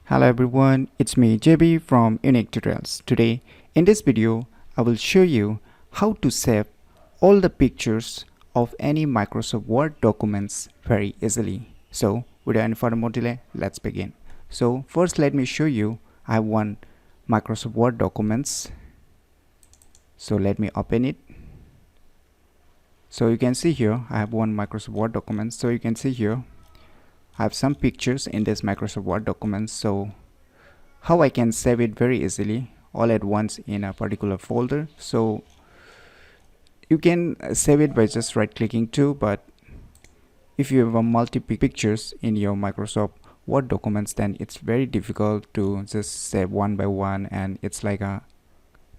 Hello everyone, it's me JB from UniqueTutorials. Today in this video I will show you how to save all the pictures of any Microsoft Word documents very easily. So without any further more delay, let's begin. So first let me show you I have one Microsoft Word documents. So let me open it. So you can see here I have one Microsoft Word document. So you can see here I have some pictures in this Microsoft Word document. So how I can save it very easily all at once in a particular folder. So you can save it by just right clicking too, but if you have a multiple pictures in your Microsoft Word documents, then it's very difficult to just save one by one, and it's like a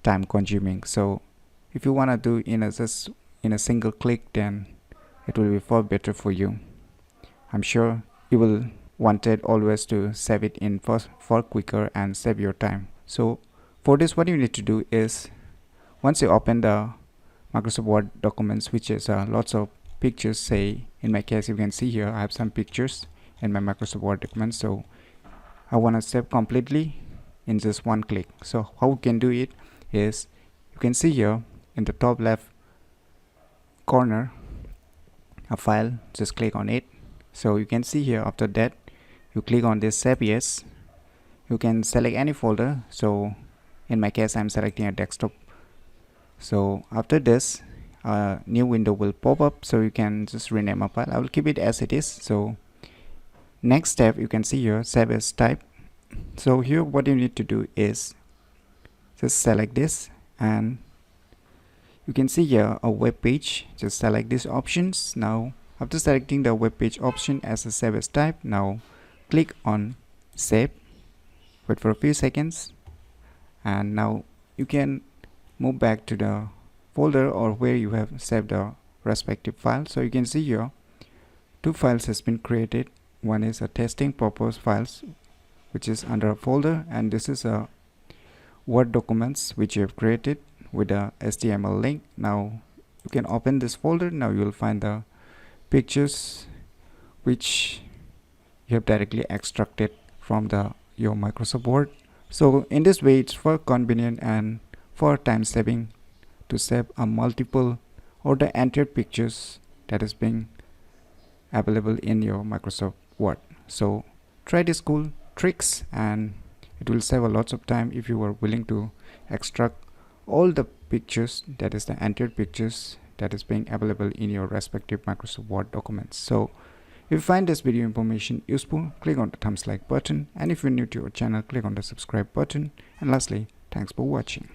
time consuming. So if you want to do just in a single click, then it will be far better for you. I'm sure you will wanted always to save it in far quicker and save your time. So for this, what you need to do is once you open the Microsoft Word documents, which is lots of pictures, say in my case you can see here I have some pictures in my Microsoft Word document. So I want to save completely in just one click. So how we can do it is you can see here in the top left corner a file, just click on it. So you can see here after that you click on this save yes. You can select any folder. So in my case I'm selecting a desktop. So after this a new window will pop up, so you can just rename a file. I will keep it as it is. So next step, you can see here save as type. So here what you need to do is just select this, and you can see here a web page. Just select these options. Now after selecting the web page option as a save as type, now click on save. Wait for a few seconds, and now you can move back to the folder or where you have saved the respective file. So you can see here two files has been created. One is a testing purpose files, which is under a folder, and this is a Word documents which you have created with a HTML link. Now you can open this folder. Now you will find the pictures which you have directly extracted from your Microsoft Word. So in this way it's for convenient and for time saving to save a multiple or the entire pictures that is being available in your Microsoft Word. So try these cool tricks and it will save a lots of time if you are willing to extract all the pictures, that is the entire pictures that is being available in your respective Microsoft Word documents. So if you find this video information useful, click on the thumbs like button, and if you're new to our channel, click on the subscribe button, and lastly, thanks for watching.